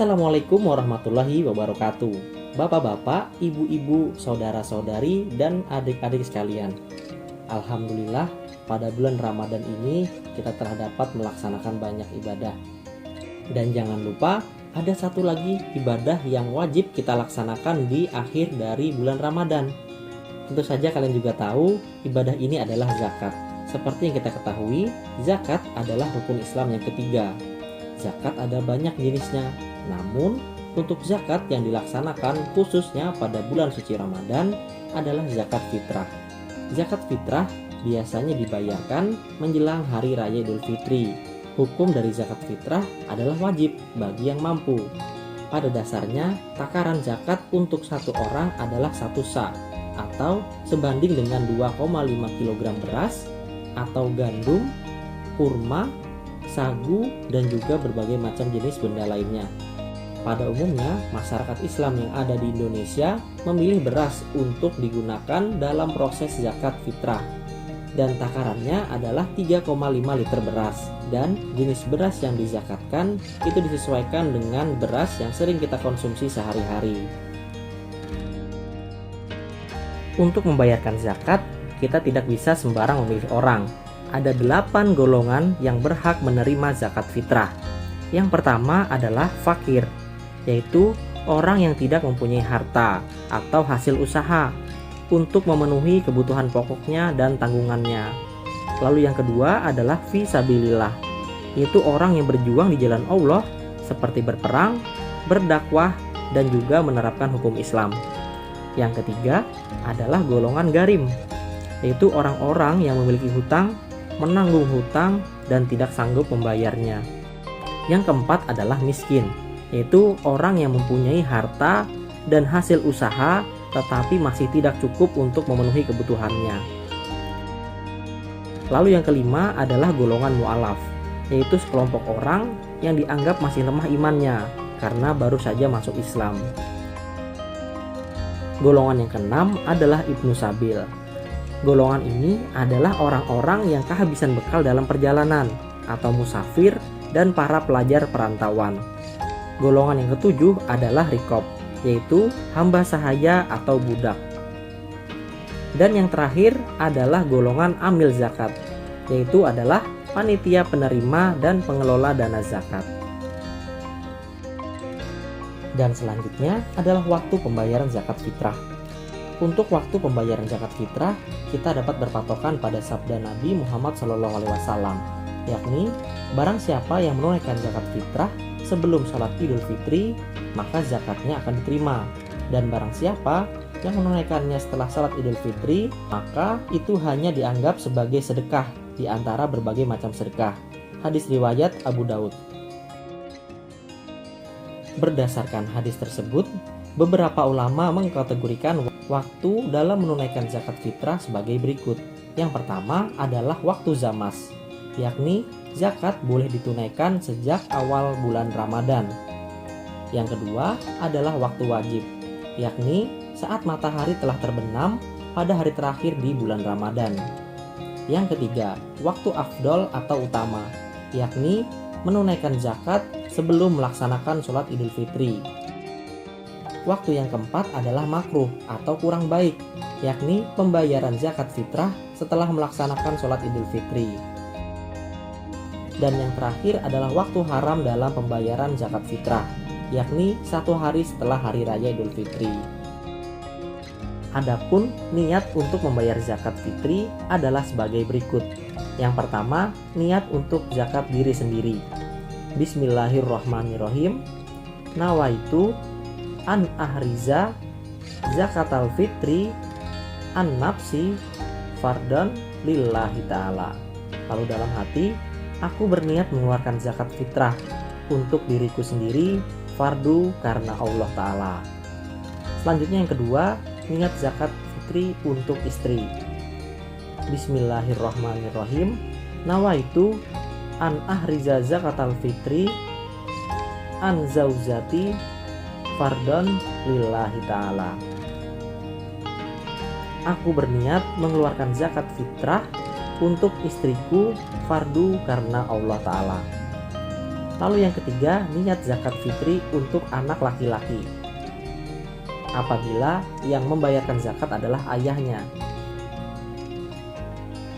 Assalamualaikum warahmatullahi wabarakatuh. Bapak-bapak, ibu-ibu, saudara-saudari, dan adik-adik sekalian. Alhamdulillah, pada bulan Ramadan ini kita telah dapat melaksanakan banyak ibadah. Dan jangan lupa, ada satu lagi ibadah yang wajib kita laksanakan di akhir dari bulan Ramadan. Tentu saja kalian juga tahu, ibadah ini adalah zakat. Seperti yang kita ketahui, zakat adalah rukun Islam yang ketiga. Zakat ada banyak jenisnya, namun untuk zakat yang dilaksanakan khususnya pada bulan suci Ramadan adalah zakat fitrah. Zakat fitrah biasanya dibayarkan menjelang hari raya Idul Fitri. Hukum dari zakat fitrah adalah wajib bagi yang mampu. Pada dasarnya, takaran zakat untuk satu orang adalah 1 sa' atau sebanding dengan 2,5 kg beras atau gandum, kurma, sagu, dan juga berbagai macam jenis benda lainnya. Pada umumnya, masyarakat Islam yang ada di Indonesia memilih beras untuk digunakan dalam proses zakat fitrah. Dan takarannya adalah 3,5 liter beras. Dan jenis beras yang dizakatkan itu disesuaikan dengan beras yang sering kita konsumsi sehari-hari. Untuk membayarkan zakat, kita tidak bisa sembarang memilih orang. Ada 8 golongan yang berhak menerima zakat fitrah. Yang pertama adalah fakir, yaitu orang yang tidak mempunyai harta atau hasil usaha untuk memenuhi kebutuhan pokoknya dan tanggungannya. Lalu yang kedua adalah fi sabilillah, yaitu orang yang berjuang di jalan Allah seperti berperang, berdakwah, dan juga menerapkan hukum Islam. Yang ketiga adalah golongan garim, yaitu orang-orang yang memiliki hutang, menanggung hutang, dan tidak sanggup membayarnya. Yang keempat adalah miskin, yaitu orang yang mempunyai harta dan hasil usaha tetapi masih tidak cukup untuk memenuhi kebutuhannya. Lalu yang kelima adalah golongan mu'alaf, yaitu sekelompok orang yang dianggap masih lemah imannya karena baru saja masuk Islam. Golongan yang keenam adalah ibnu sabil. Golongan ini adalah orang-orang yang kehabisan bekal dalam perjalanan atau musafir dan para pelajar perantauan. Golongan yang ketujuh adalah rikob, yaitu hamba sahaya atau budak. Dan yang terakhir adalah golongan amil zakat, yaitu adalah panitia penerima dan pengelola dana zakat. Dan selanjutnya adalah waktu pembayaran zakat fitrah. Untuk waktu pembayaran zakat fitrah, kita dapat berpatokan pada sabda Nabi Muhammad SAW, yakni barang siapa yang menunaikan zakat fitrah sebelum sholat Idul Fitri, maka zakatnya akan diterima. Dan barang siapa yang menunaikannya setelah sholat Idul Fitri, maka itu hanya dianggap sebagai sedekah di antara berbagai macam sedekah. Hadis riwayat Abu Daud. Berdasarkan hadis tersebut, beberapa ulama mengkategorikan waktu dalam menunaikan zakat fitrah sebagai berikut. Yang pertama adalah waktu zamas, yakni zakat boleh ditunaikan sejak awal bulan Ramadan. Yang kedua adalah waktu wajib, yakni saat matahari telah terbenam pada hari terakhir di bulan Ramadan. Yang ketiga, waktu afdol atau utama, yakni menunaikan zakat sebelum melaksanakan sholat Idul Fitri. Waktu yang keempat adalah makruh atau kurang baik, yakni pembayaran zakat fitrah setelah melaksanakan sholat Idul Fitri. Dan yang terakhir adalah waktu haram dalam pembayaran zakat fitrah, yakni 1 hari setelah hari raya Idul Fitri. Adapun niat untuk membayar zakat fitri adalah sebagai berikut. Yang pertama, niat untuk zakat diri sendiri. Bismillahirrahmanirrahim. Nawaitu an ahriza zakatal fitri an nafsi fardan lillahi ta'ala. Lalu dalam hati, aku berniat mengeluarkan zakat fitrah untuk diriku sendiri, fardu karena Allah Ta'ala. Selanjutnya yang kedua, niat zakat fitri untuk istri. Bismillahirrahmanirrahim. Nawaitu an ahriza zakatal fitri an zaujati fardon lillahi ta'ala. Aku berniat mengeluarkan zakat fitrah untuk istriku fardu karena Allah Ta'ala. Lalu yang ketiga, niat zakat fitri untuk anak laki-laki. Apabila yang membayarkan zakat adalah ayahnya.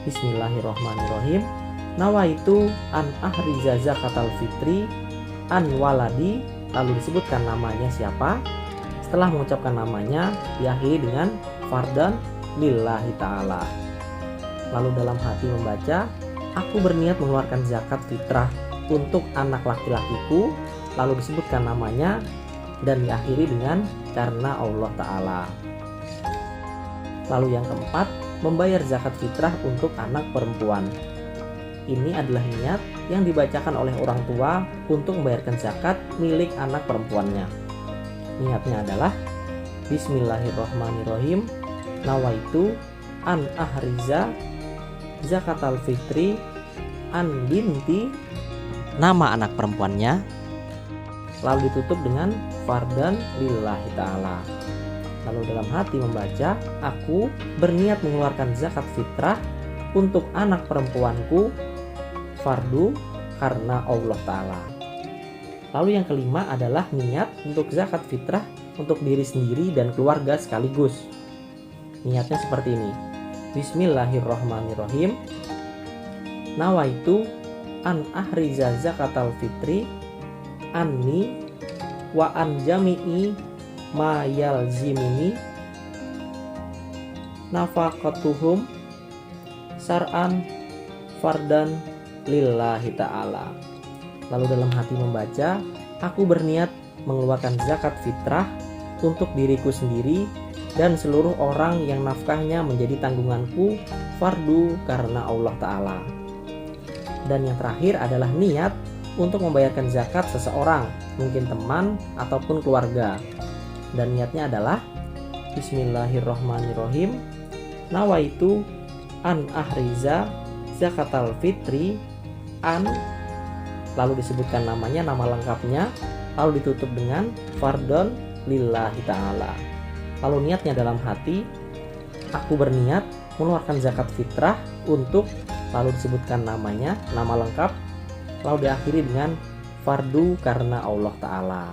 Bismillahirrahmanirrahim. Nawaitu an ahriza zakatal fitri an waladi. Lalu disebutkan namanya siapa. Setelah mengucapkan namanya, diakhiri dengan fardan lillahi ta'ala. Lalu dalam hati membaca, aku berniat mengeluarkan zakat fitrah untuk anak laki-lakiku. Lalu disebutkan namanya dan diakhiri dengan karena Allah Ta'ala. Lalu yang keempat, membayar zakat fitrah untuk anak perempuan. Ini adalah niat yang dibacakan oleh orang tua untuk membayarkan zakat milik anak perempuannya. Niatnya adalah Bismillahirrahmanirrahim. Nawaitu an ahriza zakatal fitri an binti, nama anak perempuannya, lalu ditutup dengan fardan lillahi ta'ala. Lalu dalam hati membaca, aku berniat mengeluarkan zakat fitrah untuk anak perempuanku, fardu karena Allah Ta'ala. Lalu yang kelima adalah niat untuk zakat fitrah untuk diri sendiri dan keluarga sekaligus. Niatnya seperti ini. Bismillahirrahmanirrahim. Nawaitu an ahriza zakatal fitri anni wa an jami'i ma yalzimuni nafaqatuhum sar'an fardan lillahi ta'ala. Lalu dalam hati membaca, aku berniat mengeluarkan zakat fitrah untuk diriku sendiri dan seluruh orang yang nafkahnya menjadi tanggunganku, fardu karena Allah Ta'ala. Dan yang terakhir adalah niat untuk membayarkan zakat seseorang, mungkin teman ataupun keluarga. Dan niatnya adalah Bismillahirrahmanirrahim. Nawaitu an ahriza zakatal fitri an, lalu disebutkan namanya, nama lengkapnya, lalu ditutup dengan fardon lillahi ta'ala. Lalu niatnya dalam hati, aku berniat mengeluarkan zakat fitrah untuk, lalu disebutkan namanya, nama lengkap, lalu diakhiri dengan fardu karena Allah Ta'ala.